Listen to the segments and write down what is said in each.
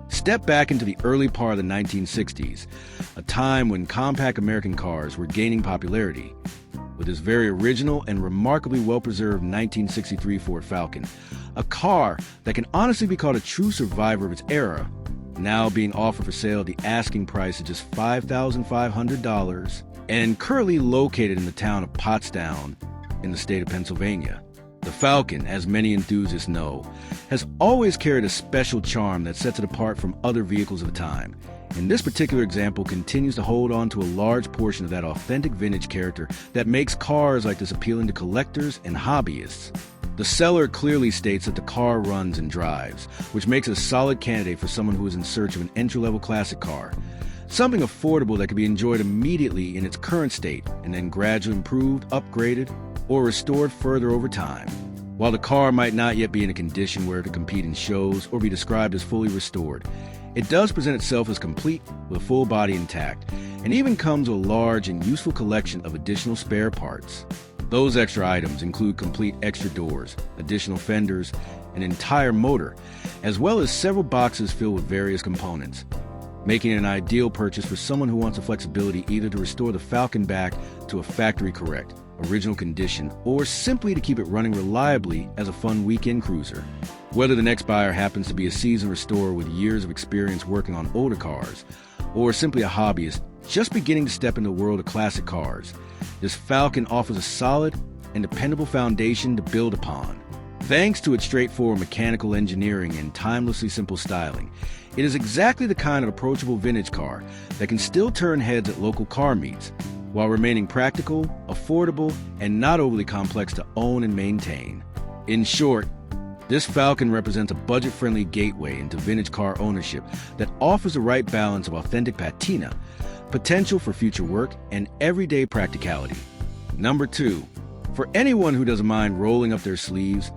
Step back into the early part of the 1960s, a time when compact American cars were gaining popularity. With this very original and remarkably well-preserved 1963 Ford Falcon, a car that can honestly be called a true survivor of its era, now being offered for sale at the asking price of just $5,500, and currently located in the town of Pottstown in the state of Pennsylvania. The Falcon, as many enthusiasts know, has always carried a special charm that sets it apart from other vehicles of the time. And this particular example continues to hold on to a large portion of that authentic vintage character that makes cars like this appealing to collectors and hobbyists. The seller clearly states that the car runs and drives, which makes it a solid candidate for someone who is in search of an entry-level classic car. Something affordable that can be enjoyed immediately in its current state and then gradually improved, upgraded, or restored further over time. While the car might not yet be in a condition where it could compete in shows or be described as fully restored, it does present itself as complete with a full body intact, and even comes with a large and useful collection of additional spare parts. Those extra items include complete extra doors, additional fenders, an entire motor, as well as several boxes filled with various components, making it an ideal purchase for someone who wants the flexibility either to restore the Falcon back to a factory-correct, original condition, or simply to keep it running reliably as a fun weekend cruiser. Whether the next buyer happens to be a seasoned restorer with years of experience working on older cars, or simply a hobbyist just beginning to step into the world of classic cars, this Falcon offers a solid and dependable foundation to build upon. Thanks to its straightforward mechanical engineering and timelessly simple styling, it is exactly the kind of approachable vintage car that can still turn heads at local car meets, while remaining practical, affordable, and not overly complex to own and maintain. In short, this Falcon represents a budget-friendly gateway into vintage car ownership that offers the right balance of authentic patina, potential for future work, and everyday practicality. Number 2, for anyone who doesn't mind rolling up their sleeves,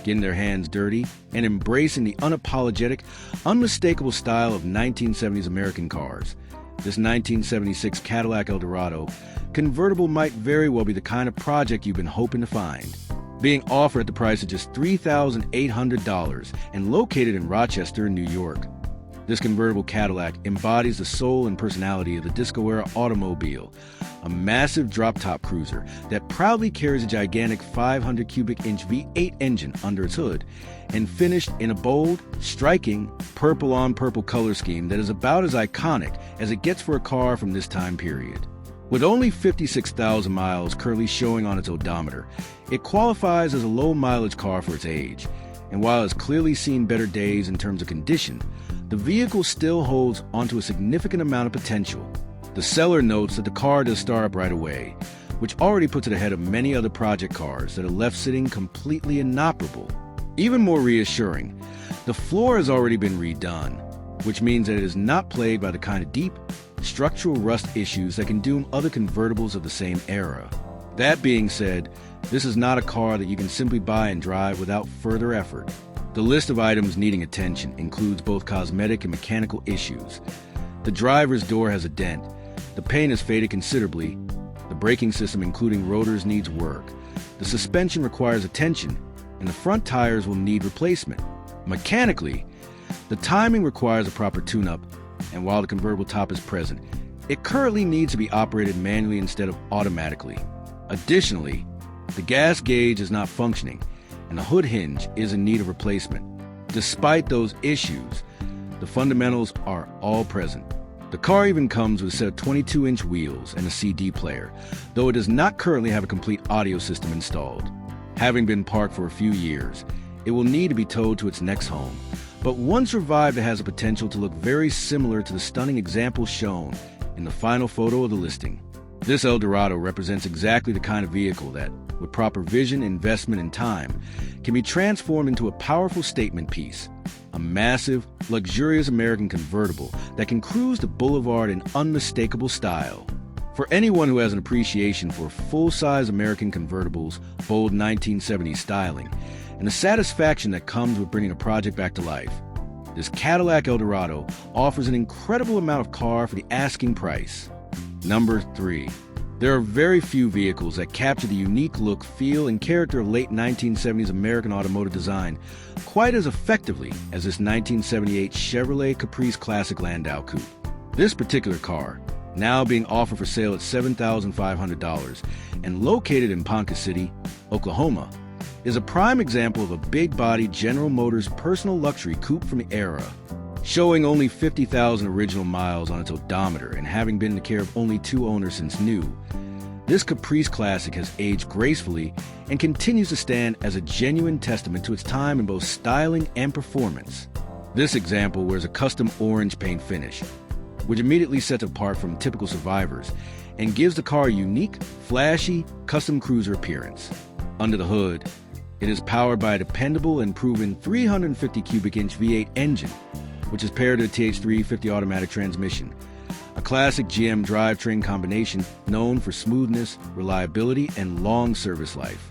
getting their hands dirty, and embracing the unapologetic, unmistakable style of 1970s American cars, this 1976 Cadillac Eldorado convertible might very well be the kind of project you've been hoping to find. Being offered at the price of just $3,800 and located in Rochester, New York. This convertible Cadillac embodies the soul and personality of the disco-era automobile, a massive drop-top cruiser that proudly carries a gigantic 500 cubic inch V8 engine under its hood and finished in a bold, striking, purple-on-purple color scheme that is about as iconic as it gets for a car from this time period. With only 56,000 miles currently showing on its odometer, it qualifies as a low-mileage car for its age, and while it's clearly seen better days in terms of condition, the vehicle still holds onto a significant amount of potential. The seller notes that the car does start up right away, which already puts it ahead of many other project cars that are left sitting completely inoperable. Even more reassuring, the floor has already been redone, which means that it is not plagued by the kind of deep, structural rust issues that can doom other convertibles of the same era. That being said, this is not a car that you can simply buy and drive without further effort. The list of items needing attention includes both cosmetic and mechanical issues. The driver's door has a dent, the paint has faded considerably, the braking system including rotors needs work, the suspension requires attention, and the front tires will need replacement. Mechanically, the timing requires a proper tune-up, and while the convertible top is present, it currently needs to be operated manually instead of automatically. Additionally, the gas gauge is not functioning, and the hood hinge is in need of replacement. Despite those issues, the fundamentals are all present. The car even comes with a set of 22-inch wheels and a CD player, though it does not currently have a complete audio system installed. Having been parked for a few years, it will need to be towed to its next home, but once revived, it has the potential to look very similar to the stunning example shown in the final photo of the listing. This Eldorado represents exactly the kind of vehicle that, with proper vision, investment, and time, can be transformed into a powerful statement piece, a massive, luxurious American convertible that can cruise the boulevard in unmistakable style. For anyone who has an appreciation for full-size American convertibles, bold 1970s styling, and the satisfaction that comes with bringing a project back to life, this Cadillac Eldorado offers an incredible amount of car for the asking price. Number 3. There are very few vehicles that capture the unique look, feel, and character of late 1970s American automotive design quite as effectively as this 1978 Chevrolet Caprice Classic Landau Coupe. This particular car, now being offered for sale at $7,500 and located in Pontiac City, Oklahoma, is a prime example of a big-body General Motors personal luxury coupe from the era. Showing only 50,000 original miles on its odometer and having been in the care of only 2 owners since new, this Caprice Classic has aged gracefully and continues to stand as a genuine testament to its time in both styling and performance. This example wears a custom orange paint finish, which immediately sets it apart from typical survivors and gives the car a unique, flashy, custom cruiser appearance. Under the hood, it is powered by a dependable and proven 350 cubic inch V8 engine, which is paired to a TH350 automatic transmission, a classic GM drivetrain combination known for smoothness, reliability, and long service life.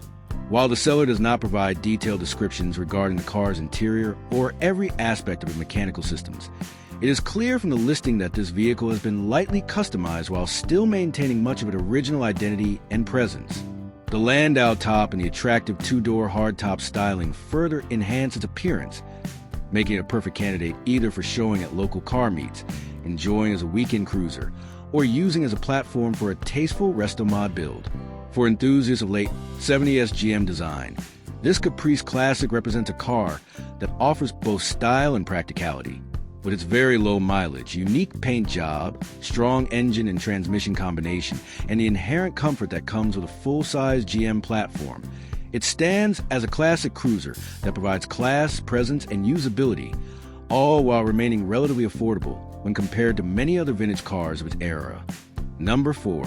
While the seller does not provide detailed descriptions regarding the car's interior or every aspect of its mechanical systems, it is clear from the listing that this vehicle has been lightly customized while still maintaining much of its original identity and presence. The Landau top and the attractive 2-door hardtop styling further enhance its appearance, making it a perfect candidate either for showing at local car meets, enjoying as a weekend cruiser, or using as a platform for a tasteful resto-mod build. For enthusiasts of late 70s GM design, this Caprice Classic represents a car that offers both style and practicality. With its very low mileage, unique paint job, strong engine and transmission combination, and the inherent comfort that comes with a full-size GM platform, it stands as a classic cruiser that provides class, presence, and usability, all while remaining relatively affordable when compared to many other vintage cars of its era. Number 4.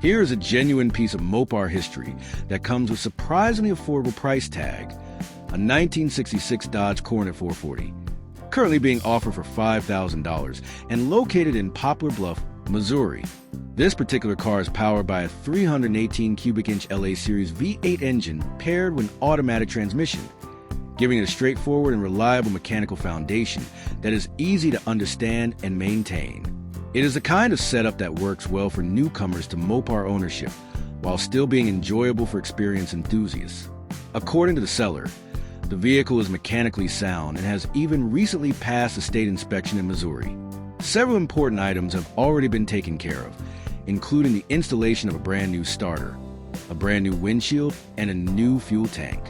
Here is a genuine piece of Mopar history that comes with surprisingly affordable price tag, a 1966 Dodge Coronet 440, currently being offered for $5,000 and located in Poplar Bluff, Missouri. This particular car is powered by a 318 cubic inch LA Series V8 engine paired with an automatic transmission, giving it a straightforward and reliable mechanical foundation that is easy to understand and maintain. It is the kind of setup that works well for newcomers to Mopar ownership, while still being enjoyable for experienced enthusiasts. According to the seller, the vehicle is mechanically sound and has even recently passed a state inspection in Missouri. Several important items have already been taken care of, including the installation of a brand new starter, a brand new windshield, and a new fuel tank.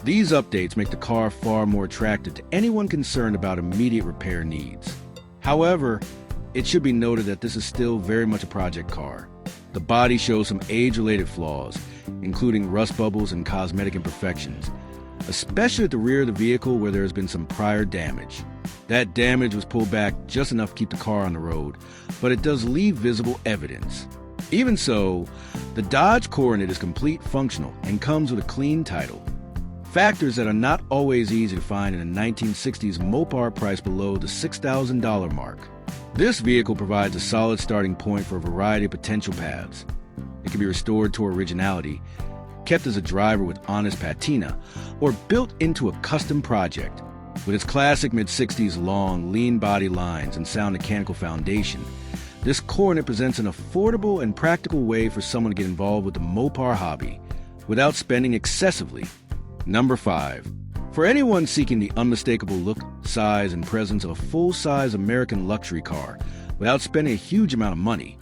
These updates make the car far more attractive to anyone concerned about immediate repair needs. However, it should be noted that this is still very much a project car. The body shows some age-related flaws, including rust bubbles and cosmetic imperfections, especially at the rear of the vehicle where there has been some prior damage. That damage was pulled back just enough to keep the car on the road, but it does leave visible evidence. Even so, the Dodge Coronet is complete, functional, and comes with a clean title. Factors that are not always easy to find in a 1960s Mopar price below the $6,000 mark. This vehicle provides a solid starting point for a variety of potential paths. It can be restored to originality, kept as a driver with honest patina, or built into a custom project. With its classic mid-60s long, lean body lines and sound mechanical foundation, this Coronet presents an affordable and practical way for someone to get involved with the Mopar hobby without spending excessively. Number 5. For anyone seeking the unmistakable look, size, and presence of a full-size American luxury car without spending a huge amount of money,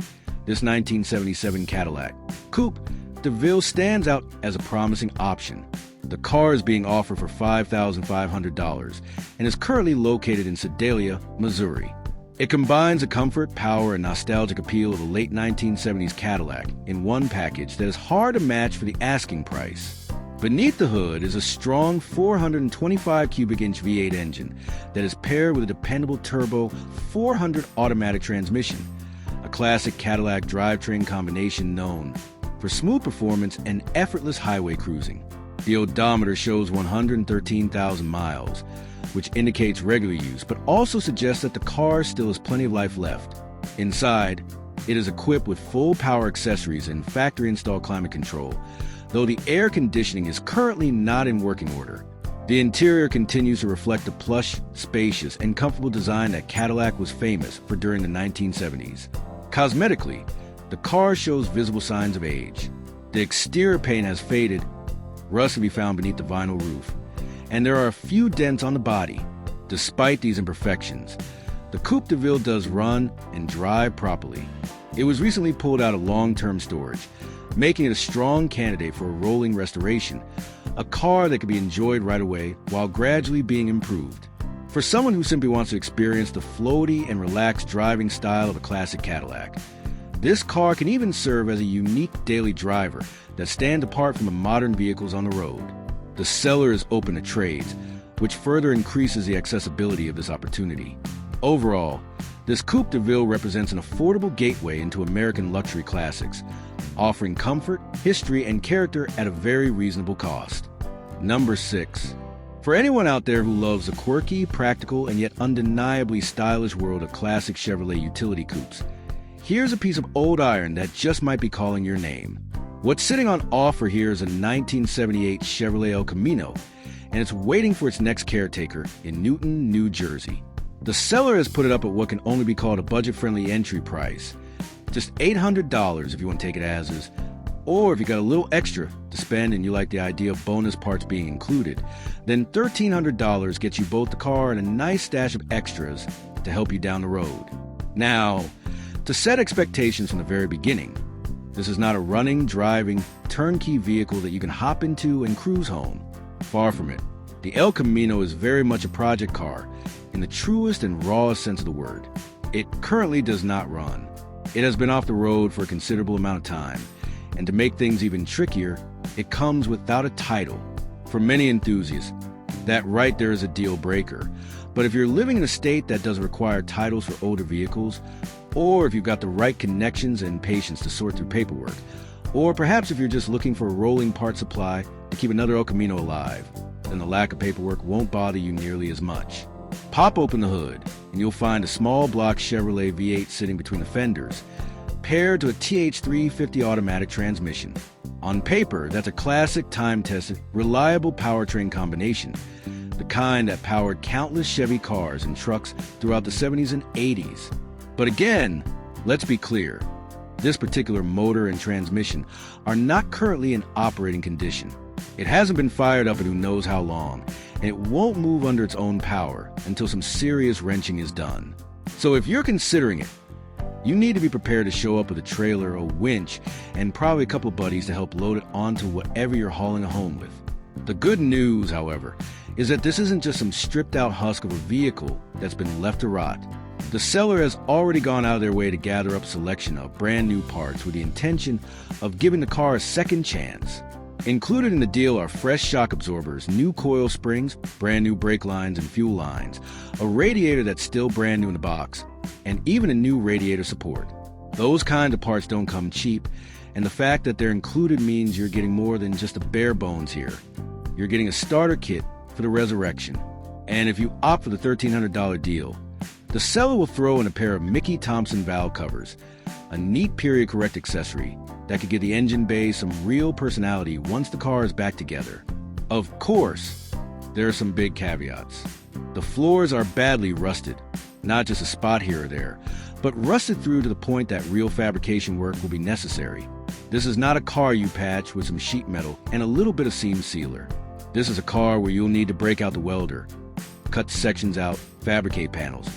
this 1977 Cadillac Coupe DeVille stands out as a promising option. The car is being offered for $5,500 and is currently located in Sedalia, Missouri. It combines the comfort, power, and nostalgic appeal of a late 1970s Cadillac in one package that is hard to match for the asking price. Beneath the hood is a strong 425 cubic inch V8 engine that is paired with a dependable turbo 400 automatic transmission, a classic Cadillac drivetrain combination known for smooth performance and effortless highway cruising. The odometer shows 113,000 miles, which indicates regular use, but also suggests that the car still has plenty of life left. Inside, it is equipped with full power accessories and factory-installed climate control, though the air conditioning is currently not in working order. The interior continues to reflect the plush, spacious, and comfortable design that Cadillac was famous for during the 1970s. Cosmetically, The car shows visible signs of age. The exterior paint has faded, rust can be found beneath the vinyl roof, and there are a few dents on the body. Despite these imperfections, the Coupe de Ville does run and drive properly. It was recently pulled out of long-term storage, making it a strong candidate for a rolling restoration, a car that can be enjoyed right away while gradually being improved. For someone who simply wants to experience the floaty and relaxed driving style of a classic Cadillac, this car can even serve as a unique daily driver that stands apart from the modern vehicles on the road. The seller is open to trades, which further increases the accessibility of this opportunity. Overall, this Coupe de Ville represents an affordable gateway into American luxury classics, offering comfort, history, and character at a very reasonable cost. Number 6. For anyone out there who loves the quirky, practical, and yet undeniably stylish world of classic Chevrolet utility coupes, here's a piece of old iron that just might be calling your name. What's sitting on offer here is a 1978 Chevrolet El Camino, and it's waiting for its next caretaker in Newton, New Jersey. The seller has put it up at what can only be called a budget-friendly entry price, just $800 if you want to take it as is, or if you got a little extra to spend and you like the idea of bonus parts being included, then $1,300 gets you both the car and a nice stash of extras to help you down the road. Now, to set expectations from the very beginning, this is not a running, driving, turnkey vehicle that you can hop into and cruise home. Far from it. The El Camino is very much a project car in the truest and rawest sense of the word. It currently does not run. It has been off the road for a considerable amount of time, and to make things even trickier, it comes without a title. For many enthusiasts, that right there is a deal breaker. But if you're living in a state that doesn't require titles for older vehicles, or if you've got the right connections and patience to sort through paperwork, or perhaps if you're just looking for a rolling part supply to keep another El Camino alive, then the lack of paperwork won't bother you nearly as much. Pop open the hood, and you'll find a small block Chevrolet V8 sitting between the fenders, paired to a TH350 automatic transmission. On paper, that's a classic, time-tested, reliable powertrain combination, the kind that powered countless Chevy cars and trucks throughout the 70s and 80s. But again, let's be clear, this particular motor and transmission are not currently in operating condition. It hasn't been fired up in who knows how long, and it won't move under its own power until some serious wrenching is done. So if you're considering it, you need to be prepared to show up with a trailer, a winch, and probably a couple of buddies to help load it onto whatever you're hauling it home with. The good news, however, is that this isn't just some stripped-out husk of a vehicle that's been left to rot. The seller has already gone out of their way to gather up a selection of brand new parts with the intention of giving the car a second chance. Included in the deal are fresh shock absorbers, new coil springs, brand new brake lines and fuel lines, a radiator that's still brand new in the box, and even a new radiator support. Those kind of parts don't come cheap, and the fact that they're included means you're getting more than just the bare bones here. You're getting a starter kit for the resurrection. And if you opt for the $1,300 deal, the seller will throw in a pair of Mickey Thompson valve covers, a neat period correct accessory that could give the engine bay some real personality once the car is back together. Of course, there are some big caveats. The floors are badly rusted, not just a spot here or there, but rusted through to the point that real fabrication work will be necessary. This is not a car you patch with some sheet metal and a little bit of seam sealer. This is a car where you'll need to break out the welder, cut sections out, fabricate panels,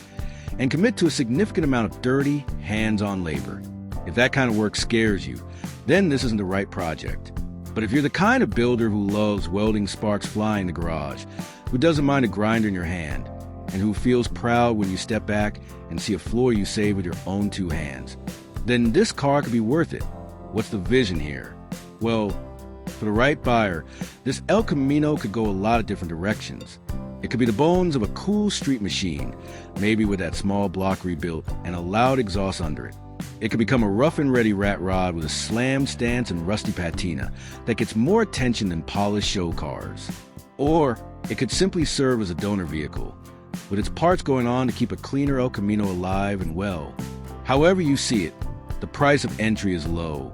and commit to a significant amount of dirty, hands-on labor. If that kind of work scares you, then this isn't the right project. But if you're the kind of builder who loves welding sparks flying in the garage, who doesn't mind a grinder in your hand, and who feels proud when you step back and see a floor you saved with your own two hands, then this car could be worth it. What's the vision here? Well, for the right buyer, this El Camino could go a lot of different directions. It could be the bones of a cool street machine, maybe with that small block rebuilt and a loud exhaust under it. It could become a rough and ready rat rod with a slammed stance and rusty patina that gets more attention than polished show cars. Or it could simply serve as a donor vehicle, with its parts going on to keep a cleaner El Camino alive and well. However you see it, the price of entry is low,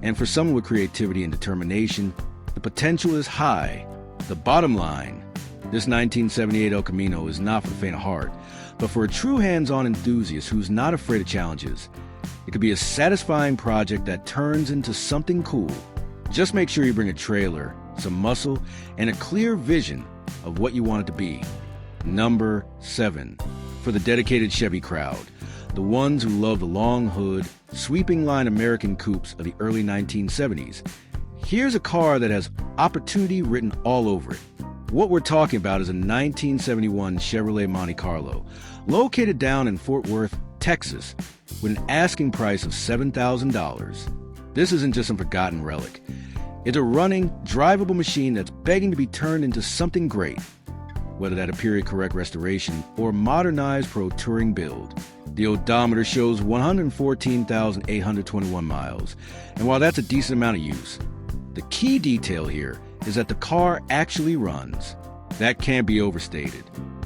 and for someone with creativity and determination, the potential is high. The bottom line, this 1978 El Camino is not for the faint of heart, but for a true hands-on enthusiast who's not afraid of challenges. It could be a satisfying project that turns into something cool. Just make sure you bring a trailer, some muscle, and a clear vision of what you want it to be. Number 7. For the dedicated Chevy crowd, the ones who love the long hood, sweeping line American coupes of the early 1970s. Here's a car that has opportunity written all over it. What we're talking about is a 1971 Chevrolet Monte Carlo, located down in Fort Worth, Texas, with an asking price of $7,000. This isn't just some forgotten relic. It's a running, drivable machine that's begging to be turned into something great, whether that a period-correct restoration or modernized pro touring build. The odometer shows 114,821 miles, and while that's a decent amount of use, the key detail here is that the car actually runs. That can't be overstated.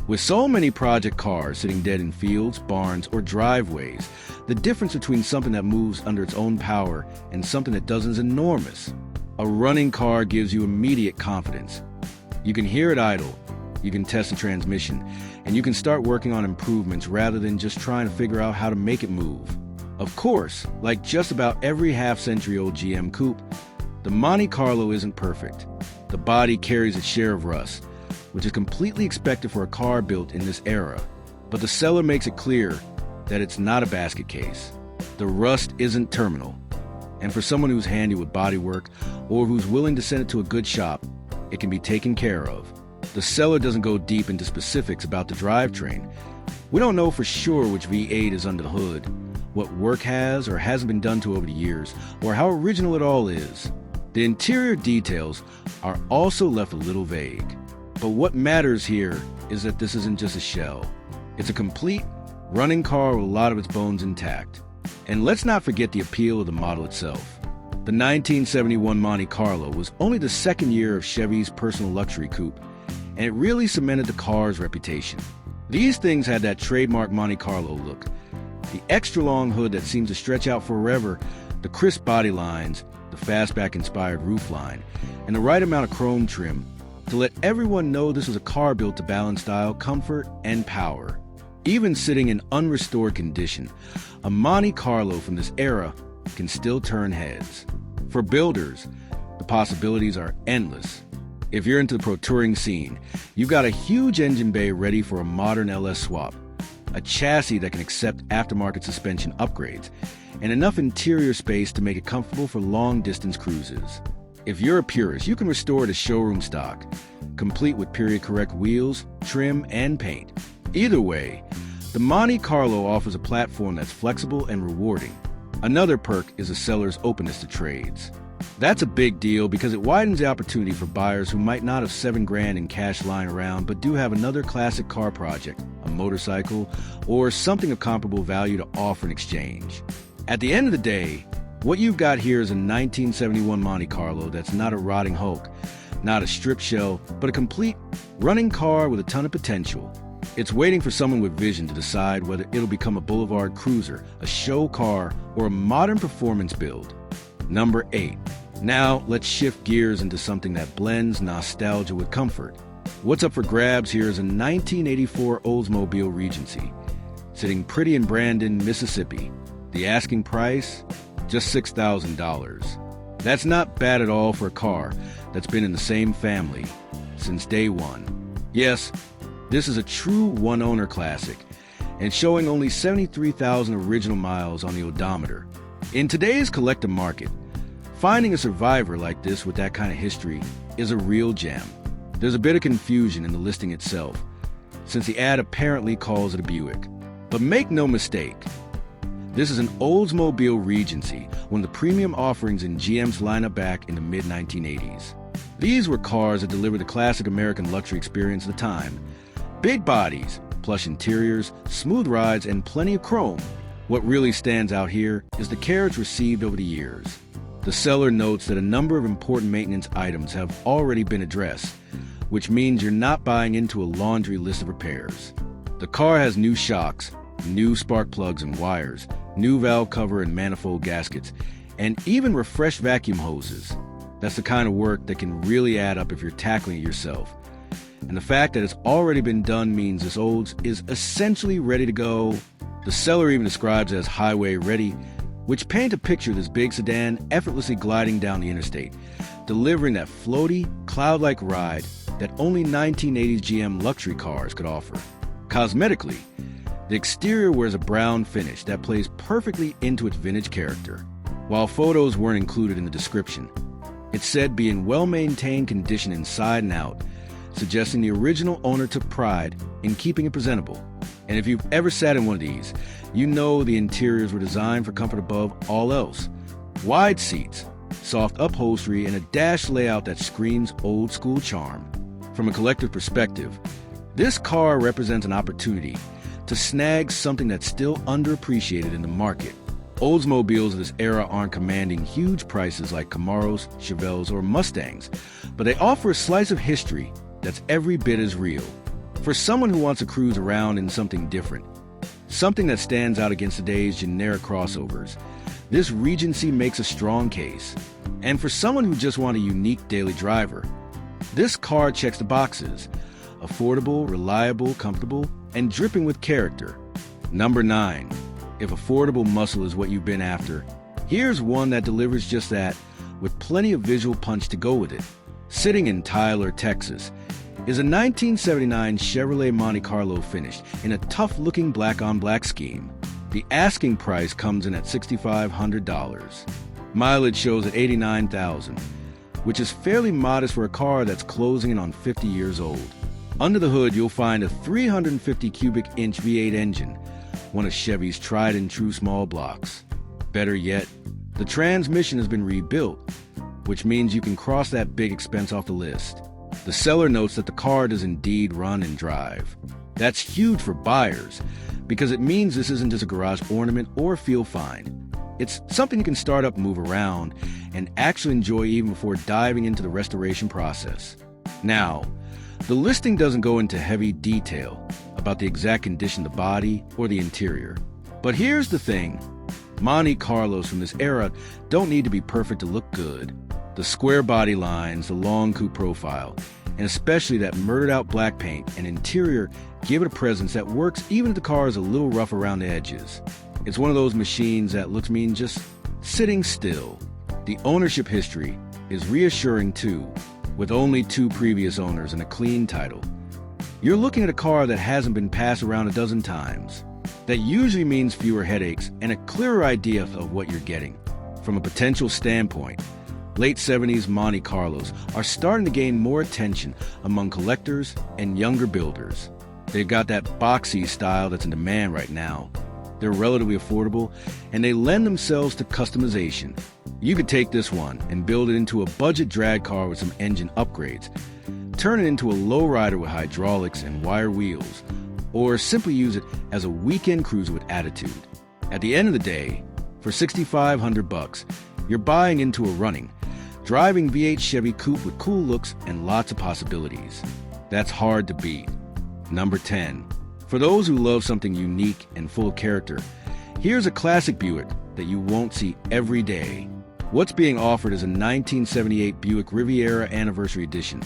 With so many project cars sitting dead in fields, barns, or driveways, the difference between something that moves under its own power and something that doesn't is enormous. A running car gives you immediate confidence. You can hear it idle, you can test the transmission, and you can start working on improvements rather than just trying to figure out how to make it move. Of course, like just about every half-century-old GM coupe, the Monte Carlo isn't perfect. The body carries its share of rust, which is completely expected for a car built in this era. But the seller makes it clear that it's not a basket case. The rust isn't terminal. And for someone who's handy with bodywork or who's willing to send it to a good shop, it can be taken care of. The seller doesn't go deep into specifics about the drivetrain. We don't know for sure which V8 is under the hood, what work has or hasn't been done to over the years, or how original it all is. The interior details are also left a little vague. But what matters here is that this isn't just a shell. It's a complete, running car with a lot of its bones intact. And let's not forget the appeal of the model itself. The 1971 Monte Carlo was only the second year of Chevy's personal luxury coupe, and it really cemented the car's reputation. These things had that trademark Monte Carlo look. The extra-long hood that seems to stretch out forever, the crisp body lines, the fastback-inspired roofline, and the right amount of chrome trim to let everyone know this was a car built to balance style, comfort, and power. Even sitting in unrestored condition, a Monte Carlo from this era can still turn heads. For builders, the possibilities are endless. If you're into the pro touring scene, you've got a huge engine bay ready for a modern LS swap, a chassis that can accept aftermarket suspension upgrades, and enough interior space to make it comfortable for long-distance cruises. If you're a purist, you can restore it to showroom stock, complete with period-correct wheels, trim, and paint. Either way, the Monte Carlo offers a platform that's flexible and rewarding. Another perk is the seller's openness to trades. That's a big deal because it widens the opportunity for buyers who might not have $7,000 in cash lying around but do have another classic car project, a motorcycle, or something of comparable value to offer in exchange. At the end of the day, what you've got here is a 1971 Monte Carlo that's not a rotting hulk, not a strip shell, but a complete running car with a ton of potential. It's waiting for someone with vision to decide whether it'll become a boulevard cruiser, a show car, or a modern performance build. Number 8. Now let's shift gears into something that blends nostalgia with comfort. What's up for grabs here is a 1984 Oldsmobile Regency, sitting pretty in Brandon, Mississippi. The asking price? Just $6,000. That's not bad at all for a car that's been in the same family since day one. Yes, this is a true one-owner classic, and showing only 73,000 original miles on the odometer. In today's collector market, finding a survivor like this with that kind of history is a real gem. There's a bit of confusion in the listing itself, since the ad apparently calls it a Buick. But make no mistake, this is an Oldsmobile Regency, one of the premium offerings in GM's lineup back in the mid-1980s. These were cars that delivered the classic American luxury experience of the time. Big bodies, plush interiors, smooth rides, and plenty of chrome. What really stands out here is the care it's received over the years. The seller notes that a number of important maintenance items have already been addressed, which means you're not buying into a laundry list of repairs. The car has new shocks, new spark plugs and wires, new valve cover and manifold gaskets, and even refreshed vacuum hoses. That's the kind of work that can really add up if you're tackling it yourself. And the fact that it's already been done means this Olds is essentially ready to go. The seller even describes it as highway ready, which paint a picture of this big sedan effortlessly gliding down the interstate, delivering that floaty, cloud-like ride that only 1980s GM luxury cars could offer. Cosmetically, the exterior wears a brown finish that plays perfectly into its vintage character. While photos weren't included in the description, it said be in well-maintained condition inside and out, suggesting the original owner took pride in keeping it presentable. And if you've ever sat in one of these, you know the interiors were designed for comfort above all else. Wide seats, soft upholstery, and a dash layout that screams old-school charm. From a collective perspective, this car represents an opportunity to snag something that's still underappreciated in the market. Oldsmobiles of this era aren't commanding huge prices like Camaros, Chevelles, or Mustangs, but they offer a slice of history that's every bit as real. For someone who wants to cruise around in something different, something that stands out against today's generic crossovers, this Regency makes a strong case. And for someone who just wants a unique daily driver, this car checks the boxes: affordable, reliable, comfortable, and dripping with character. Number 9. If affordable muscle is what you've been after, here's one that delivers just that, with plenty of visual punch to go with it. Sitting in Tyler, Texas, is a 1979 Chevrolet Monte Carlo finished in a tough-looking black-on-black scheme. The asking price comes in at $6,500. Mileage shows at 89,000, which is fairly modest for a car that's closing in on 50 years old. Under the hood, you'll find a 350 cubic inch V8 engine, one of Chevy's tried and true small blocks. Better yet, the transmission has been rebuilt, which means you can cross that big expense off the list. The seller notes that the car does indeed run and drive. That's huge for buyers, because it means this isn't just a garage ornament or feel fine. It's something you can start up, move around, and actually enjoy even before diving into the restoration process. Now, the listing doesn't go into heavy detail about the exact condition of the body or the interior. But here's the thing. Monte Carlos from this era don't need to be perfect to look good. The square body lines, the long coupe profile, and especially that murdered-out black paint and interior give it a presence that works even if the car is a little rough around the edges. It's one of those machines that looks mean just sitting still. The ownership history is reassuring too, with only 2 previous owners and a clean title. You're looking at a car that hasn't been passed around a dozen times. That usually means fewer headaches and a clearer idea of what you're getting. From a potential standpoint, late 70s Monte Carlos are starting to gain more attention among collectors and younger builders. They've got that boxy style that's in demand right now. They're relatively affordable, and they lend themselves to customization. You could take this one and build it into a budget drag car with some engine upgrades, turn it into a lowrider with hydraulics and wire wheels, or simply use it as a weekend cruiser with attitude. At the end of the day, for $6,500, you're buying into a running, driving V8 Chevy Coupe with cool looks and lots of possibilities. That's hard to beat. Number 10. For those who love something unique and full of character, here's a classic Buick that you won't see every day. What's being offered is a 1978 Buick Riviera Anniversary Edition,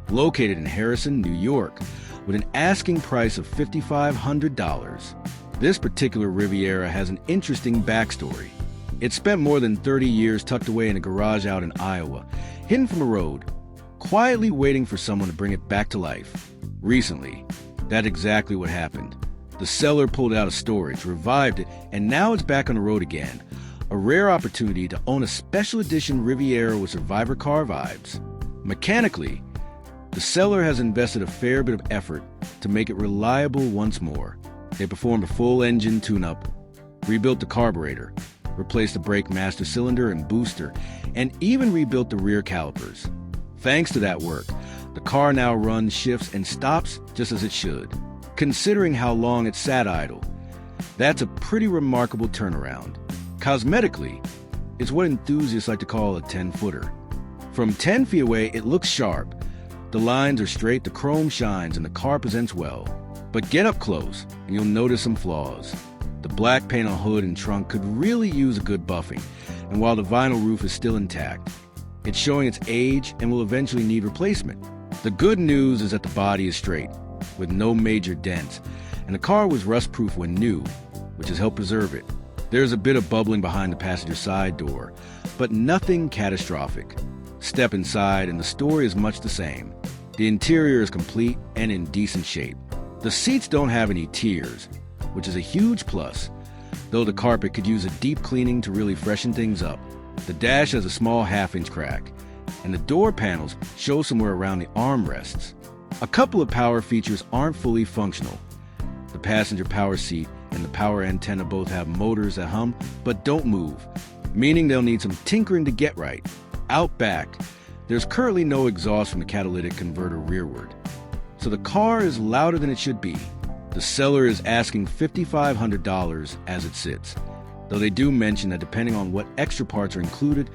located in Harrison, New York, with an asking price of $5,500. This particular Riviera has an interesting backstory. It spent more than 30 years tucked away in a garage out in Iowa, hidden from a road, quietly waiting for someone to bring it back to life. Recently, that's exactly what happened. The seller pulled it out of storage, revived it, and now it's back on the road again. A rare opportunity to own a special edition Riviera with survivor car vibes. Mechanically, the seller has invested a fair bit of effort to make it reliable once more. They performed a full engine tune-up, rebuilt the carburetor, replaced the brake master cylinder and booster, and even rebuilt the rear calipers. Thanks to that work, the car now runs, shifts, and stops just as it should. Considering how long it sat idle, that's a pretty remarkable turnaround. Cosmetically, it's what enthusiasts like to call a 10-footer. From 10 feet away, it looks sharp. The lines are straight, the chrome shines, and the car presents well. But get up close, and you'll notice some flaws. The black paint on hood and trunk could really use a good buffing, and while the vinyl roof is still intact, it's showing its age and will eventually need replacement. The good news is that the body is straight, with no major dents, and the car was rust-proof when new, which has helped preserve it. There's a bit of bubbling behind the passenger side door, but nothing catastrophic. Step inside and the story is much the same. The interior is complete and in decent shape. The seats don't have any tears, which is a huge plus, though the carpet could use a deep cleaning to really freshen things up. The dash has a small half-inch crack, and the door panels show somewhere around the armrests. A couple of power features aren't fully functional. The passenger power seat and the power antenna both have motors that hum but don't move, meaning they'll need some tinkering to get right. Out back, there's currently no exhaust from the catalytic converter rearward, so the car is louder than it should be. The seller is asking $5,500 as it sits, though they do mention that depending on what extra parts are included,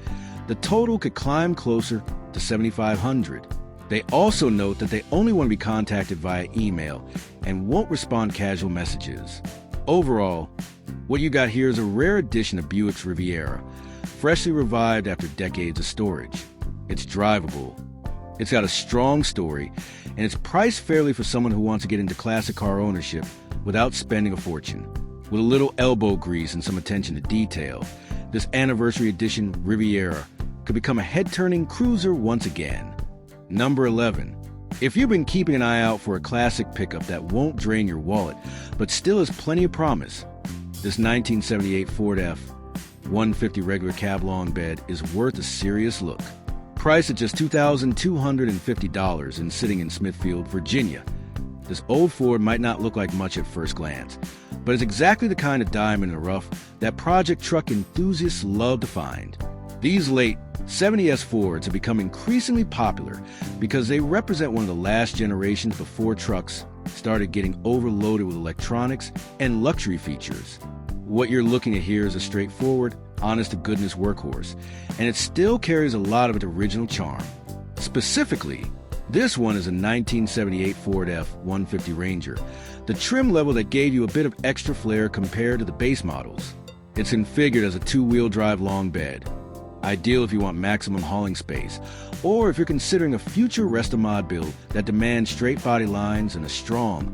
the total could climb closer to $7,500. They also note that they only want to be contacted via email and won't respond casual messages. Overall, what you got here is a rare edition of Buick's Riviera, freshly revived after decades of storage. It's drivable, it's got a strong story, and it's priced fairly for someone who wants to get into classic car ownership without spending a fortune. With a little elbow grease and some attention to detail, this anniversary edition Riviera could become a head-turning cruiser once again. Number 11. If you've been keeping an eye out for a classic pickup that won't drain your wallet, but still has plenty of promise, this 1978 Ford F-150 regular cab long bed is worth a serious look. Priced at just $2,250 and sitting in Smithfield, Virginia, this old Ford might not look like much at first glance, but it's exactly the kind of diamond in the rough that project truck enthusiasts love to find. These late 70s Fords have become increasingly popular because they represent one of the last generations before trucks started getting overloaded with electronics and luxury features. What you're looking at here is a straightforward, honest-to-goodness workhorse, and it still carries a lot of its original charm. Specifically, this one is a 1978 Ford F-150 Ranger, the trim level that gave you a bit of extra flair compared to the base models. It's configured as a two-wheel drive long bed, ideal if you want maximum hauling space, or if you're considering a future Restomod build that demands straight body lines and a strong,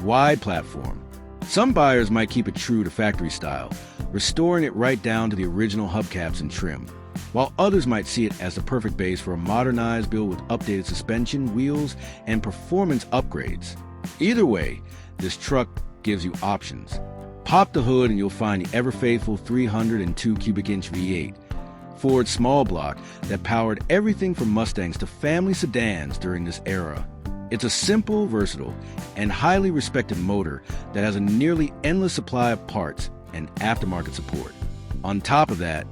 wide platform. Some buyers might keep it true to factory style, restoring it right down to the original hubcaps and trim, while others might see it as the perfect base for a modernized build with updated suspension, wheels, and performance upgrades. Either way, this truck gives you options. Pop the hood and you'll find the ever-faithful 302 cubic inch V8, Ford small block that powered everything from Mustangs to family sedans during this era. It's a simple, versatile, and highly respected motor that has a nearly endless supply of parts and aftermarket support. On top of that,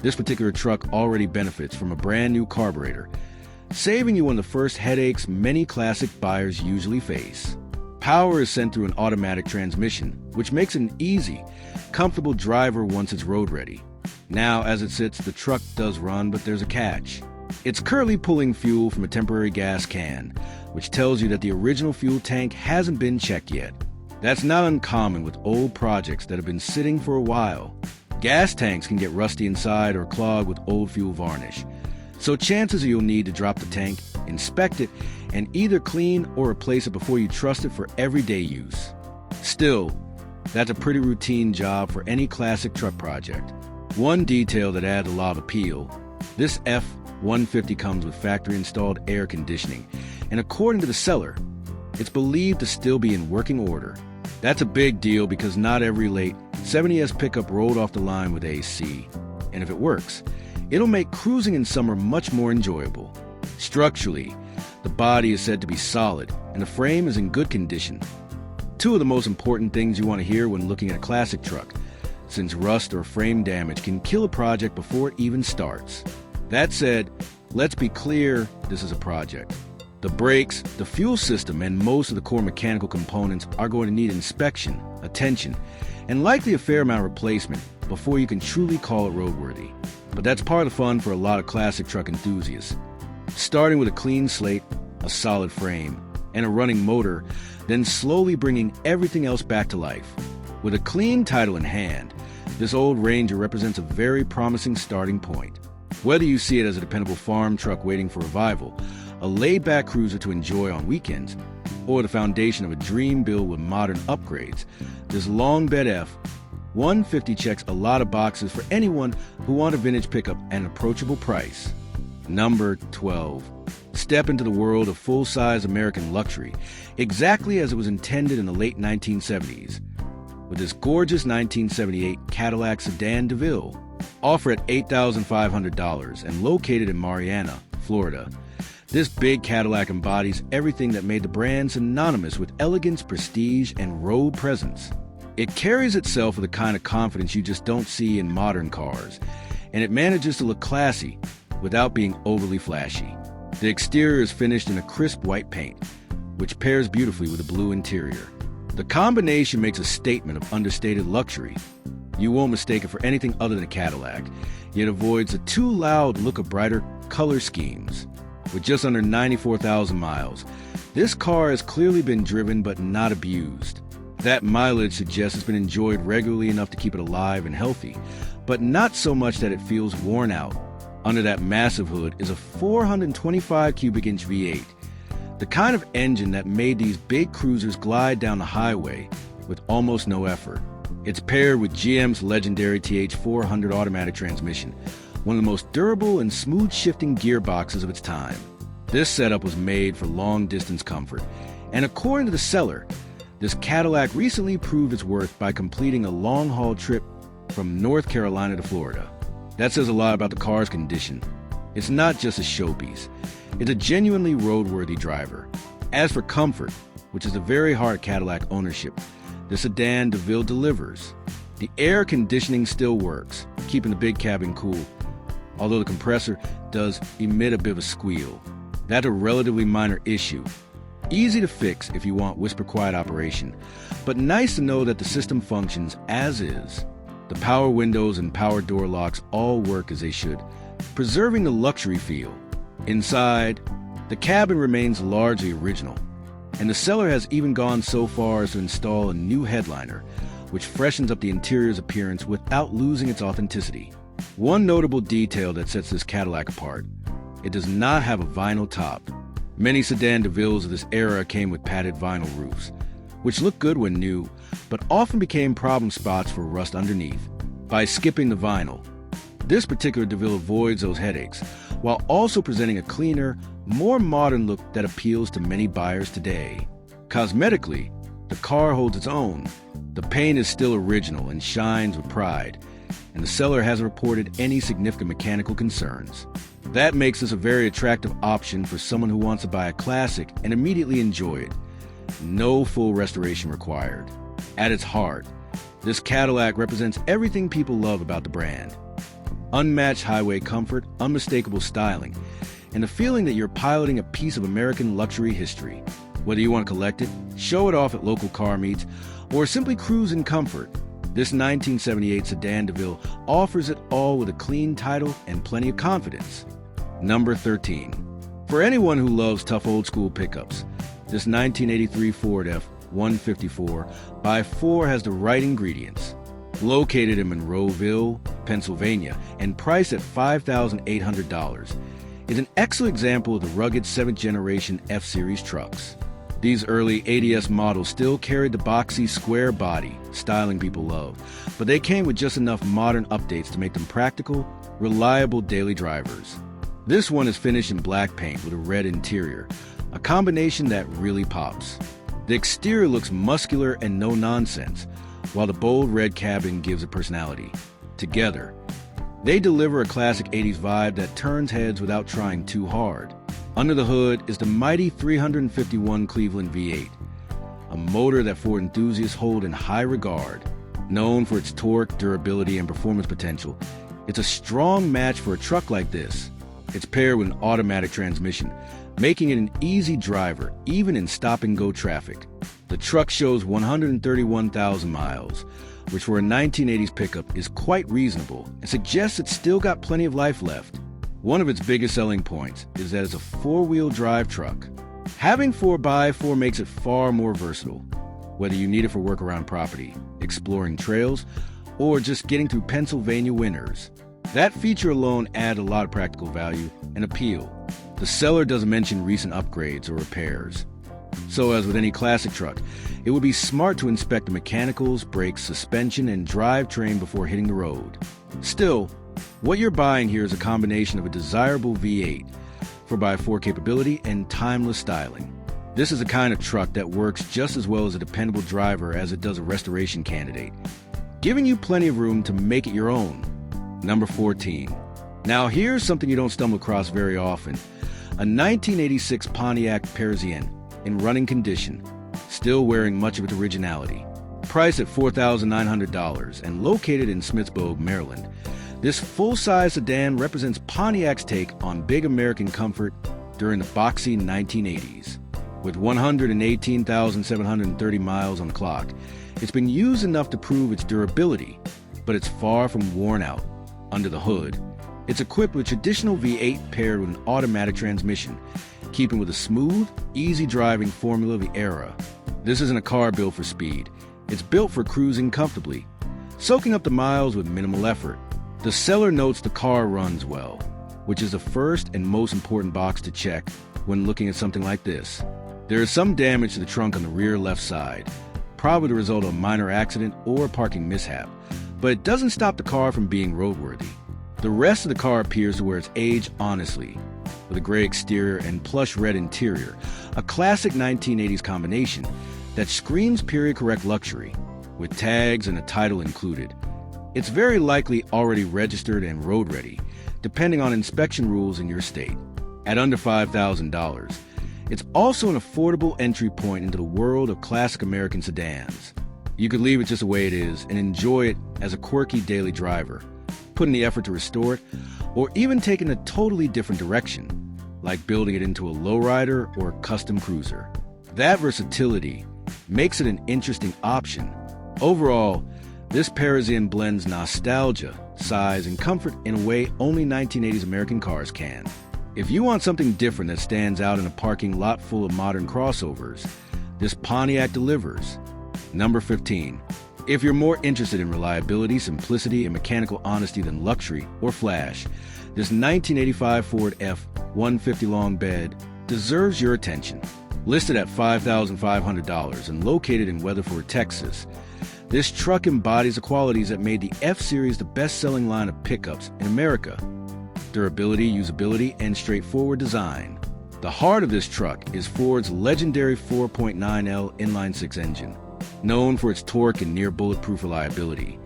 this particular truck already benefits from a brand new carburetor, saving you one of the first headaches many classic buyers usually face. Power is sent through an automatic transmission, which makes it an easy, comfortable driver once it's road ready. Now, as it sits, the truck does run, but there's a catch. It's currently pulling fuel from a temporary gas can, which tells you that the original fuel tank hasn't been checked yet. That's not uncommon with old projects that have been sitting for a while. Gas tanks can get rusty inside or clogged with old fuel varnish, so chances are you'll need to drop the tank, inspect it, and either clean or replace it before you trust it for everyday use. Still, that's a pretty routine job for any classic truck project. One detail that adds a lot of appeal: this F-150 comes with factory-installed air conditioning, and according to the seller, it's believed to still be in working order. That's a big deal because not every late 70s pickup rolled off the line with AC, and if it works, it'll make cruising in summer much more enjoyable. Structurally, the body is said to be solid, and the frame is in good condition. Two of the most important things you want to hear when looking at a classic truck, since rust or frame damage can kill a project before it even starts. That said, let's be clear, this is a project. The brakes, the fuel system, and most of the core mechanical components are going to need inspection, attention, and likely a fair amount of replacement before you can truly call it roadworthy. But that's part of the fun for a lot of classic truck enthusiasts. Starting with a clean slate, a solid frame, and a running motor, then slowly bringing everything else back to life. With a clean title in hand, this old Ranger represents a very promising starting point. Whether you see it as a dependable farm truck waiting for revival, a laid-back cruiser to enjoy on weekends, or the foundation of a dream build with modern upgrades, this long bed F 150 checks a lot of boxes for anyone who wants a vintage pickup at an approachable price. Number 12. Step into the world of full-size American luxury, exactly as it was intended in the late 1970s, with this gorgeous 1978 Cadillac sedan DeVille, offered at $8,500 and located in Marianna, Florida. This big Cadillac embodies everything that made the brand synonymous with elegance, prestige, and road presence. It carries itself with a kind of confidence you just don't see in modern cars, and it manages to look classy without being overly flashy. The exterior is finished in a crisp white paint, which pairs beautifully with a blue interior. The combination makes a statement of understated luxury. You won't mistake it for anything other than a Cadillac, yet avoids the too loud look of brighter color schemes. With just under 94,000 miles, this car has clearly been driven but not abused. That mileage suggests it's been enjoyed regularly enough to keep it alive and healthy, but not so much that it feels worn out. Under that massive hood is a 425 cubic inch V8, the kind of engine that made these big cruisers glide down the highway with almost no effort. It's paired with GM's legendary TH400 automatic transmission, one of the most durable and smooth-shifting gearboxes of its time. This setup was made for long-distance comfort, and according to the seller, this Cadillac recently proved its worth by completing a long-haul trip from North Carolina to Florida. That says a lot about the car's condition. It's not just a showpiece. It's a genuinely roadworthy driver. As for comfort, which is the very heart of Cadillac ownership, the sedan DeVille delivers. The air conditioning still works, keeping the big cabin cool, although the compressor does emit a bit of a squeal. That's a relatively minor issue. Easy to fix if you want whisper-quiet operation, but nice to know that the system functions as is. The power windows and power door locks all work as they should, preserving the luxury feel. Inside, the cabin remains largely original, and the seller has even gone so far as to install a new headliner, which freshens up the interior's appearance without losing its authenticity. One notable detail that sets this Cadillac apart: it does not have a vinyl top. Many sedan DeVilles of this era came with padded vinyl roofs, which looked good when new, but often became problem spots for rust underneath. By skipping the vinyl, this particular DeVille avoids those headaches, while also presenting a cleaner, more modern look that appeals to many buyers today. Cosmetically, the car holds its own. The paint is still original and shines with pride, and the seller hasn't reported any significant mechanical concerns. That makes this a very attractive option for someone who wants to buy a classic and immediately enjoy it. No full restoration required. At its heart, this Cadillac represents everything people love about the brand. Unmatched highway comfort, unmistakable styling, and the feeling that you're piloting a piece of American luxury history. Whether you want to collect it, show it off at local car meets, or simply cruise in comfort, this 1978 sedan DeVille offers it all with a clean title and plenty of confidence. Number 13. For anyone who loves tough old-school pickups, this 1983 Ford F-154 by 4 has the right ingredients. Located in Monroeville, Pennsylvania, and priced at $5,800, is an excellent example of the rugged 7th-generation F-Series trucks. These early ADS models still carried the boxy, square body styling people love, but they came with just enough modern updates to make them practical, reliable daily drivers. This one is finished in black paint with a red interior, a combination that really pops. The exterior looks muscular and no-nonsense, while the bold red cabin gives it personality. Together, they deliver a classic 80s vibe that turns heads without trying too hard. Under the hood is the mighty 351 Cleveland V8, a motor that Ford enthusiasts hold in high regard. Known for its torque, durability, and performance potential, it's a strong match for a truck like this. It's paired with an automatic transmission, making it an easy driver, even in stop-and-go traffic. The truck shows 131,000 miles, which for a 1980s pickup is quite reasonable and suggests it's still got plenty of life left. One of its biggest selling points is that it's a four-wheel drive truck. Having 4x4 makes it far more versatile, whether you need it for work around property, exploring trails, or just getting through Pennsylvania winters. That feature alone adds a lot of practical value and appeal. The seller doesn't mention recent upgrades or repairs. So as with any classic truck, it would be smart to inspect the mechanicals, brakes, suspension, and drivetrain before hitting the road. Still, what you're buying here is a combination of a desirable V8, 4x4 capability, and timeless styling. This is a kind of truck that works just as well as a dependable driver as it does a restoration candidate, giving you plenty of room to make it your own. Number 14. Now here's something you don't stumble across very often. A 1986 Pontiac Parisienne in running condition, still wearing much of its originality. Priced at $4,900 and located in Smithsburg, Maryland, this full-size sedan represents Pontiac's take on big American comfort during the boxy 1980s. With 118,730 miles on the clock, it's been used enough to prove its durability, but it's far from worn out. Under the hood, it's equipped with traditional V8 paired with an automatic transmission, keeping with the smooth, easy-driving formula of the era. This isn't a car built for speed. It's built for cruising comfortably, soaking up the miles with minimal effort. The seller notes the car runs well, which is the first and most important box to check when looking at something like this. There is some damage to the trunk on the rear left side, probably the result of a minor accident or parking mishap, but it doesn't stop the car from being roadworthy. The rest of the car appears to wear its age honestly, with a gray exterior and plush red interior, a classic 1980s combination that screams period-correct luxury, with tags and a title included. It's very likely already registered and road-ready, depending on inspection rules in your state. At under $5,000, it's also an affordable entry point into the world of classic American sedans. You could leave it just the way it is and enjoy it as a quirky daily driver, put in the effort to restore it, or even take it in a totally different direction, like building it into a lowrider or custom cruiser. That versatility makes it an interesting option. Overall, this Parisienne blends nostalgia, size, and comfort in a way only 1980s American cars can. If you want something different that stands out in a parking lot full of modern crossovers, this Pontiac delivers. Number 15. If you're more interested in reliability, simplicity, and mechanical honesty than luxury or flash, this 1985 Ford F-150 long bed deserves your attention. Listed at $5,500 and located in Weatherford, Texas, this truck embodies the qualities that made the F-Series the best-selling line of pickups in America: durability, usability, and straightforward design. The heart of this truck is Ford's legendary 4.9L inline-six engine. Known for its torque and near-bulletproof reliability,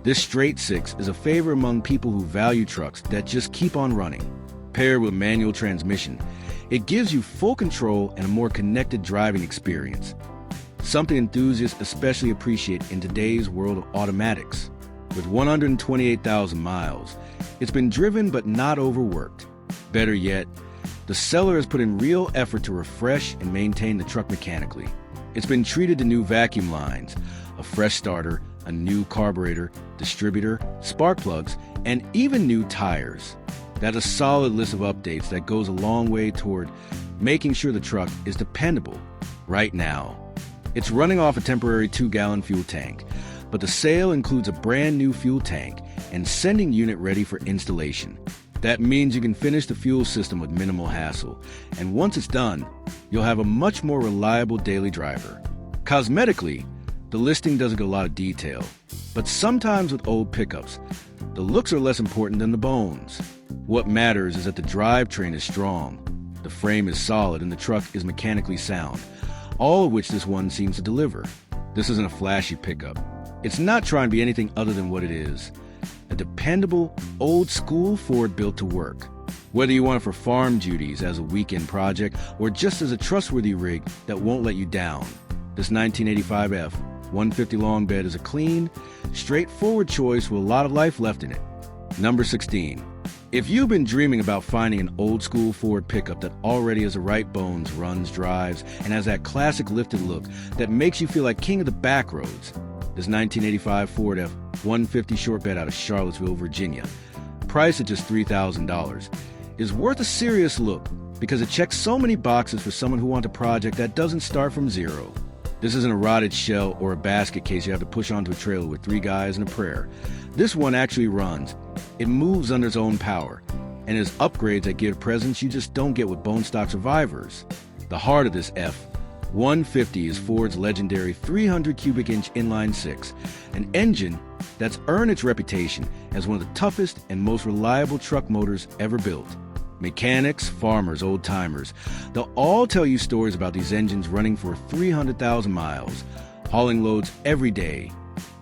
this straight-six is a favorite among people who value trucks that just keep on running. Paired with manual transmission, it gives you full control and a more connected driving experience, something enthusiasts especially appreciate in today's world of automatics. With 128,000 miles, it's been driven but not overworked. Better yet, the seller has put in real effort to refresh and maintain the truck mechanically. It's been treated to new vacuum lines, a fresh starter, a new carburetor, distributor, spark plugs, and even new tires. That's a solid list of updates that goes a long way toward making sure the truck is dependable right now. It's running off a temporary 2-gallon fuel tank, but the sale includes a brand new fuel tank and sending unit ready for installation. That means you can finish the fuel system with minimal hassle, and once it's done, you'll have a much more reliable daily driver. Cosmetically, the listing doesn't get a lot of detail, but sometimes with old pickups, the looks are less important than the bones. What matters is that the drivetrain is strong, the frame is solid, and the truck is mechanically sound, all of which this one seems to deliver. This isn't a flashy pickup. It's not trying to be anything other than what it is: a dependable, old-school Ford built to work. Whether you want it for farm duties, as a weekend project, or just as a trustworthy rig that won't let you down, this 1985 F-150 long bed is a clean, straightforward choice with a lot of life left in it. Number 16. If you've been dreaming about finding an old-school Ford pickup that already has the right bones, runs, drives, and has that classic lifted look that makes you feel like king of the back roads, this 1985 Ford F-150 short bed out of Charlottesville, Virginia, priced at just $3,000, is worth a serious look because it checks so many boxes for someone who wants a project that doesn't start from zero. This isn't a rotted shell or a basket case you have to push onto a trailer with 3 guys and a prayer. This one actually runs. It moves under its own power, and has upgrades that give presence you just don't get with bone stock survivors. The heart of this F F-150 is Ford's legendary 300 cubic inch inline-six, an engine that's earned its reputation as one of the toughest and most reliable truck motors ever built. Mechanics, farmers, old-timers, they'll all tell you stories about these engines running for 300,000 miles, hauling loads every day,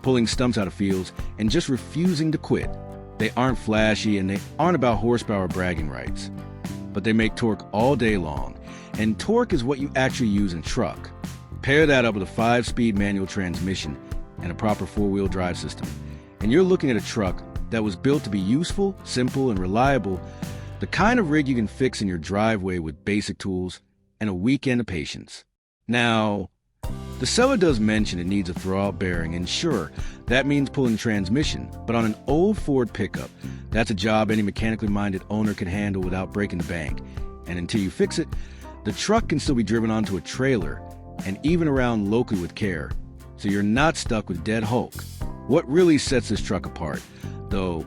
pulling stumps out of fields, and just refusing to quit. They aren't flashy and they aren't about horsepower bragging rights, but they make torque all day long, and torque is what you actually use in a truck. Pair that up with a 5-speed manual transmission and a proper 4-wheel drive system, and you're looking at a truck that was built to be useful, simple, and reliable, the kind of rig you can fix in your driveway with basic tools and a weekend of patience. Now, the seller does mention it needs a throwout bearing, and sure, that means pulling transmission, but on an old Ford pickup, that's a job any mechanically minded owner can handle without breaking the bank. And until you fix it, the truck can still be driven onto a trailer and even around locally with care, so you're not stuck with dead hulk. What really sets this truck apart, though,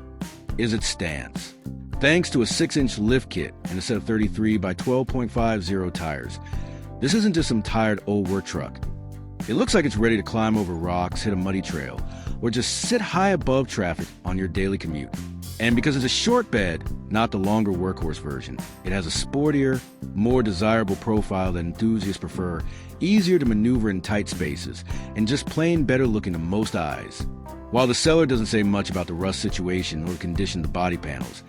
is its stance. Thanks to a 6-inch lift kit and a set of 33 by 12.50 tires, this isn't just some tired old work truck. It looks like it's ready to climb over rocks, hit a muddy trail, or just sit high above traffic on your daily commute. And because it's a short bed, not the longer workhorse version, it has a sportier, more desirable profile that enthusiasts prefer, easier to maneuver in tight spaces, and just plain better looking to most eyes. While the seller doesn't say much about the rust situation or the condition of the body panels,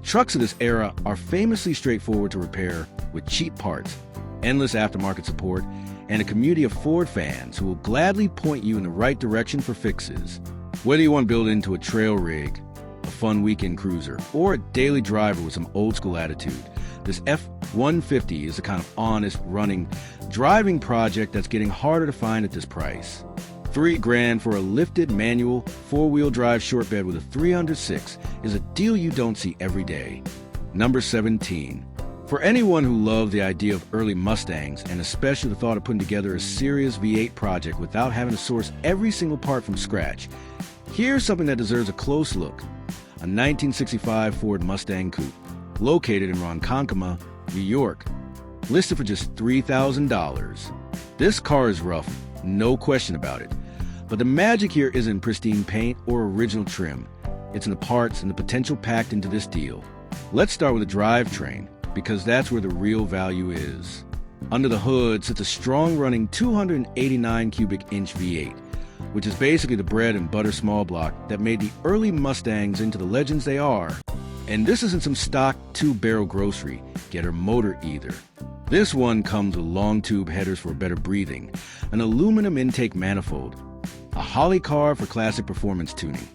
trucks of this era are famously straightforward to repair with cheap parts, endless aftermarket support, and a community of Ford fans who will gladly point you in the right direction for fixes. Whether you want to build into a trail rig, a fun weekend cruiser, or a daily driver with some old school attitude, this F-150 is the kind of honest, running, driving project that's getting harder to find at this price. $3,000 for a lifted manual 4-wheel drive short bed with a 306 is a deal you don't see every day. Number 17. For anyone who loves the idea of early Mustangs, and especially the thought of putting together a serious V8 project without having to source every single part from scratch, here's something that deserves a close look. A 1965 Ford Mustang Coupe, located in Ronkonkoma, New York, listed for just $3,000. This car is rough, no question about it. But the magic here isn't pristine paint or original trim. It's in the parts and the potential packed into this deal. Let's start with the drivetrain, because that's where the real value is. Under the hood sits a strong-running 289 cubic inch V8, which is basically the bread and butter small block that made the early Mustangs into the legends they are. And this isn't some stock 2-barrel grocery getter motor either. This one comes with long tube headers for better breathing, an aluminum intake manifold, a Holly car for classic performance tuning,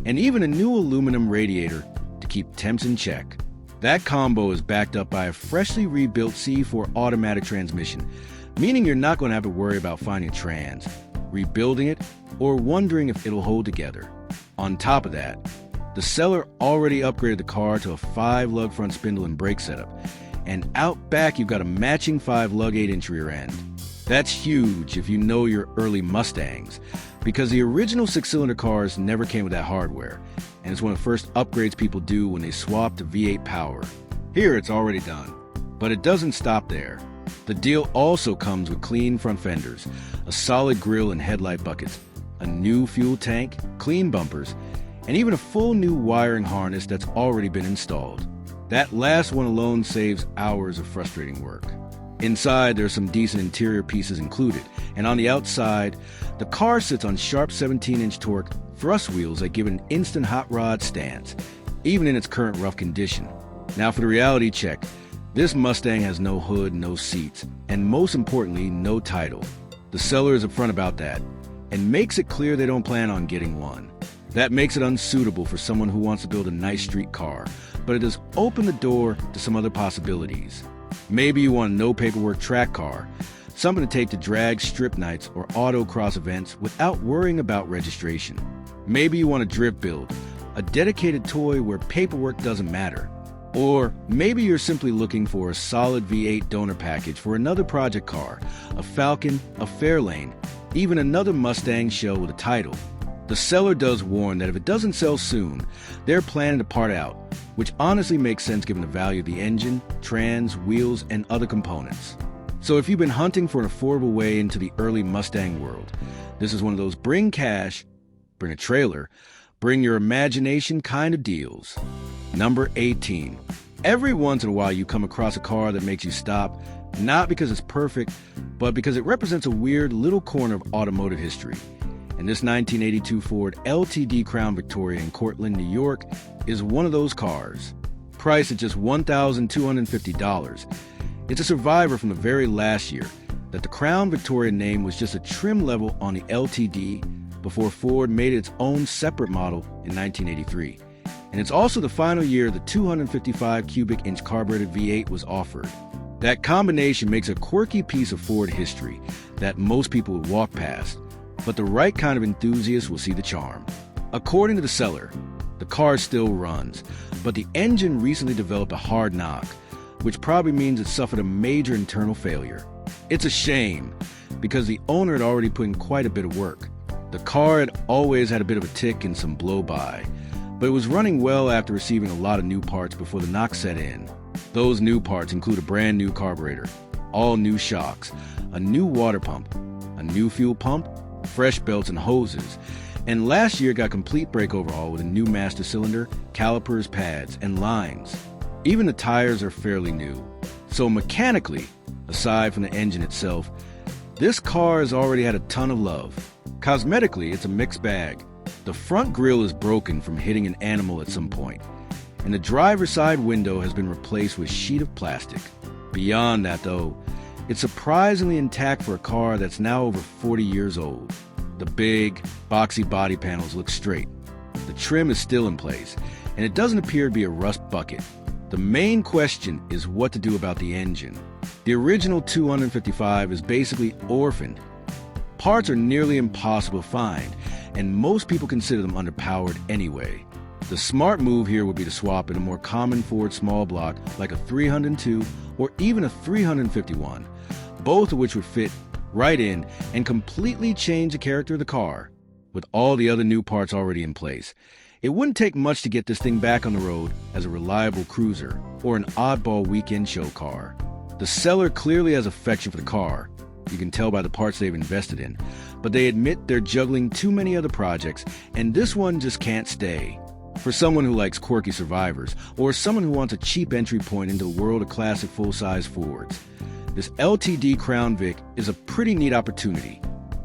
and even a new aluminum radiator to keep temps in check. That combo is backed up by a freshly rebuilt C4 automatic transmission, meaning you're not going to have to worry about finding trans, rebuilding it, or wondering if it'll hold together. On top of that, the seller already upgraded the car to a 5-lug front spindle and brake setup, and out back you've got a matching 5-lug 8-inch rear end. That's huge if you know your early Mustangs, because the original 6-cylinder cars never came with that hardware, and it's one of the first upgrades people do when they swap to V8 power. Here it's already done, but it doesn't stop there. The deal also comes with clean front fenders, a solid grille and headlight buckets, a new fuel tank, clean bumpers, and even a full new wiring harness that's already been installed. That last one alone saves hours of frustrating work. Inside, there's some decent interior pieces included, and on the outside, the car sits on sharp 17-inch torque thrust wheels that give it an instant hot rod stance, even in its current rough condition. Now for the reality check, this Mustang has no hood, no seats, and most importantly, no title. The seller is upfront about that, and makes it clear they don't plan on getting one. That makes it unsuitable for someone who wants to build a nice street car, but it does open the door to some other possibilities. Maybe you want a no-paperwork track car, something to take to drag strip nights or autocross events without worrying about registration. Maybe you want a drift build, a dedicated toy where paperwork doesn't matter. Or maybe you're simply looking for a solid V8 donor package for another project car, a Falcon, a Fairlane, even another Mustang shell with a title. The seller does warn that if it doesn't sell soon, they're planning to part out, which honestly makes sense given the value of the engine, trans, wheels, and other components. So if you've been hunting for an affordable way into the early Mustang world, this is one of those bring cash, bring a trailer, bring your imagination kind of deals. Number 18. Every once in a while you come across a car that makes you stop, not because it's perfect, but because it represents a weird little corner of automotive history. And this 1982 Ford LTD Crown Victoria in Cortland, New York is one of those cars. Priced at just $1,250. It's a survivor from the very last year that the Crown Victoria name was just a trim level on the LTD before Ford made its own separate model in 1983. And it's also the final year the 255 cubic inch carbureted V8 was offered. That combination makes a quirky piece of Ford history that most people would walk past, but the right kind of enthusiast will see the charm. According to the seller, the car still runs, but the engine recently developed a hard knock, which probably means it suffered a major internal failure. It's a shame, because the owner had already put in quite a bit of work. The car had always had a bit of a tick and some blow-by, but it was running well after receiving a lot of new parts before the knock set in. Those new parts include a brand new carburetor, all new shocks, a new water pump, a new fuel pump, fresh belts and hoses, and last year got complete brake overhaul with a new master cylinder, calipers, pads, and lines. Even the tires are fairly new. So mechanically, aside from the engine itself, this car has already had a ton of love. Cosmetically, it's a mixed bag. The front grille is broken from hitting an animal at some point, and the driver's side window has been replaced with a sheet of plastic. Beyond that, though, it's surprisingly intact for a car that's now over 40 years old. The big, boxy body panels look straight. The trim is still in place, and it doesn't appear to be a rust bucket. The main question is what to do about the engine. The original 255 is basically orphaned. Parts are nearly impossible to find, and most people consider them underpowered anyway. The smart move here would be to swap in a more common Ford small block like a 302 or even a 351, both of which would fit right in and completely change the character of the car, with all the other new parts already in place. It wouldn't take much to get this thing back on the road as a reliable cruiser or an oddball weekend show car. The seller clearly has affection for the car. You can tell by the parts they've invested in, but they admit they're juggling too many other projects, and this one just can't stay. For someone who likes quirky survivors, or someone who wants a cheap entry point into the world of classic full-size Fords, this LTD Crown Vic is a pretty neat opportunity.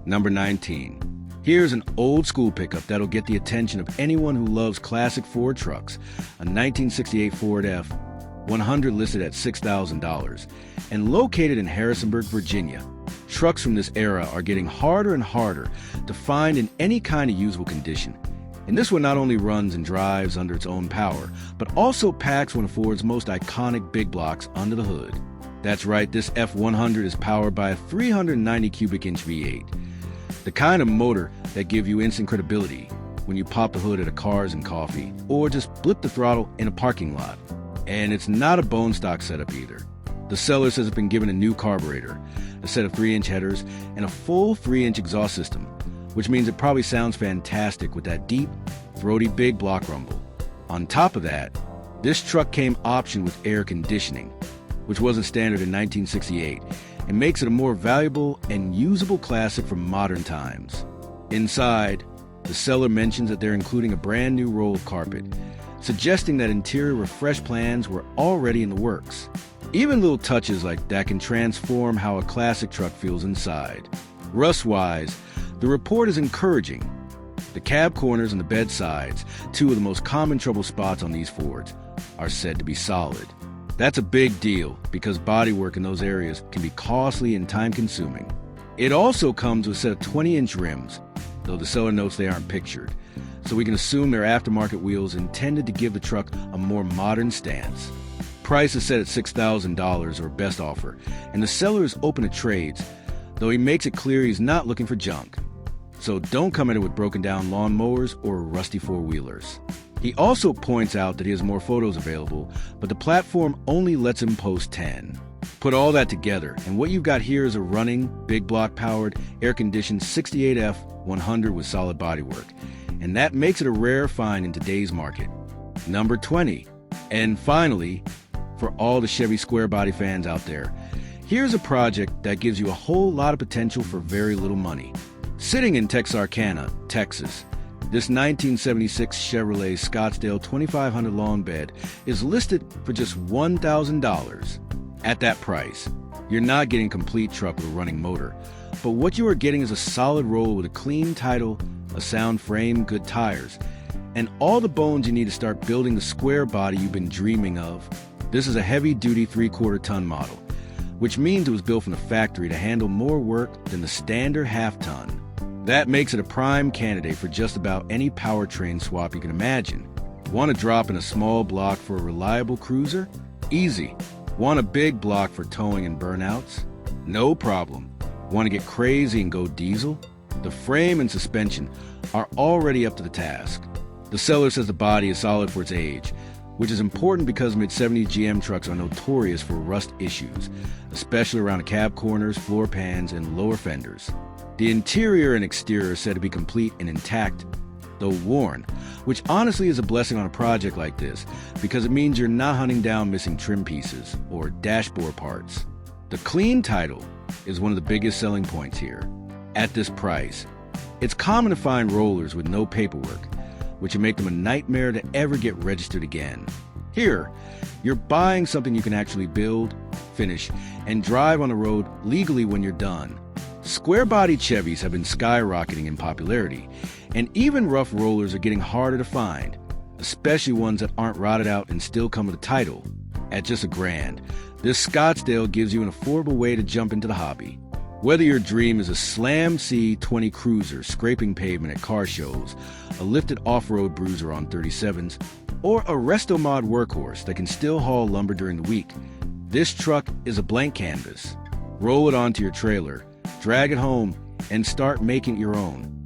Number 19. Here's an old-school pickup that'll get the attention of anyone who loves classic Ford trucks, a 1968 Ford F-100 listed at $6,000, and located in Harrisonburg, Virginia. Trucks from this era are getting harder and harder to find in any kind of usable condition. And this one not only runs and drives under its own power, but also packs one of Ford's most iconic big blocks under the hood. That's right, this F-100 is powered by a 390 cubic inch V8. The kind of motor that gives you instant credibility when you pop the hood at a Cars and Coffee, or just blip the throttle in a parking lot. And it's not a bone stock setup either. The seller says it's been given a new carburetor, a set of 3-inch headers, and a full 3-inch exhaust system, which means it probably sounds fantastic with that deep, throaty big block rumble. On top of that, this truck came optioned with air conditioning, which wasn't standard in 1968, and makes it a more valuable and usable classic from modern times. Inside, the seller mentions that they're including a brand new roll of carpet, suggesting that interior refresh plans were already in the works. Even little touches like that can transform how a classic truck feels inside. Rust-wise, the report is encouraging. The cab corners and the bed sides, two of the most common trouble spots on these Fords, are said to be solid. That's a big deal because bodywork in those areas can be costly and time-consuming. It also comes with a set of 20-inch rims, though the seller notes they aren't pictured, so we can assume they're aftermarket wheels intended to give the truck a more modern stance. Price is set at $6,000 or best offer, and the seller is open to trades, though he makes it clear he's not looking for junk. So don't come at it with broken down lawn mowers or rusty four-wheelers. He also points out that he has more photos available, but the platform only lets him post 10. Put all that together, and what you've got here is a running, big block powered, air-conditioned 68F 100 with solid bodywork, and that makes it a rare find in today's market. Number 20. And finally, for all the Chevy square body fans out there, Here's a project that gives you a whole lot of potential for very little money. Sitting in Texarkana, Texas, this 1976 Chevrolet Scottsdale 2500 long bed is listed for just $1,000. At that price, you're not getting a complete truck with a running motor, but what you are getting is a solid roll with a clean title, a sound frame, good tires, and all the bones you need to start building the square body you've been dreaming of. This is a heavy-duty 3/4-ton model, which means it was built from the factory to handle more work than the standard half-ton. That makes it a prime candidate for just about any powertrain swap you can imagine. Want to drop in a small block for a reliable cruiser? Easy. Want a big block for towing and burnouts? No problem. Want to get crazy and go diesel? The frame and suspension are already up to the task. The seller says the body is solid for its age, which is important because mid-70s GM trucks are notorious for rust issues, especially around the cab corners, floor pans, and lower fenders. The interior and exterior are said to be complete and intact, though worn, which honestly is a blessing on a project like this because it means you're not hunting down missing trim pieces or dashboard parts. The clean title is one of the biggest selling points here. At this price, it's common to find rollers with no paperwork, which would make them a nightmare to ever get registered again. Here, you're buying something you can actually build, finish, and drive on the road legally when you're done. Square-bodied Chevys have been skyrocketing in popularity, and even rough rollers are getting harder to find, especially ones that aren't rotted out and still come with a title. At just $1,000, this Scottsdale gives you an affordable way to jump into the hobby. Whether your dream is a Slam C20 cruiser scraping pavement at car shows, a lifted off-road bruiser on 37s, or a resto-mod workhorse that can still haul lumber during the week, this truck is a blank canvas. Roll it onto your trailer, drag it home, and start making it your own.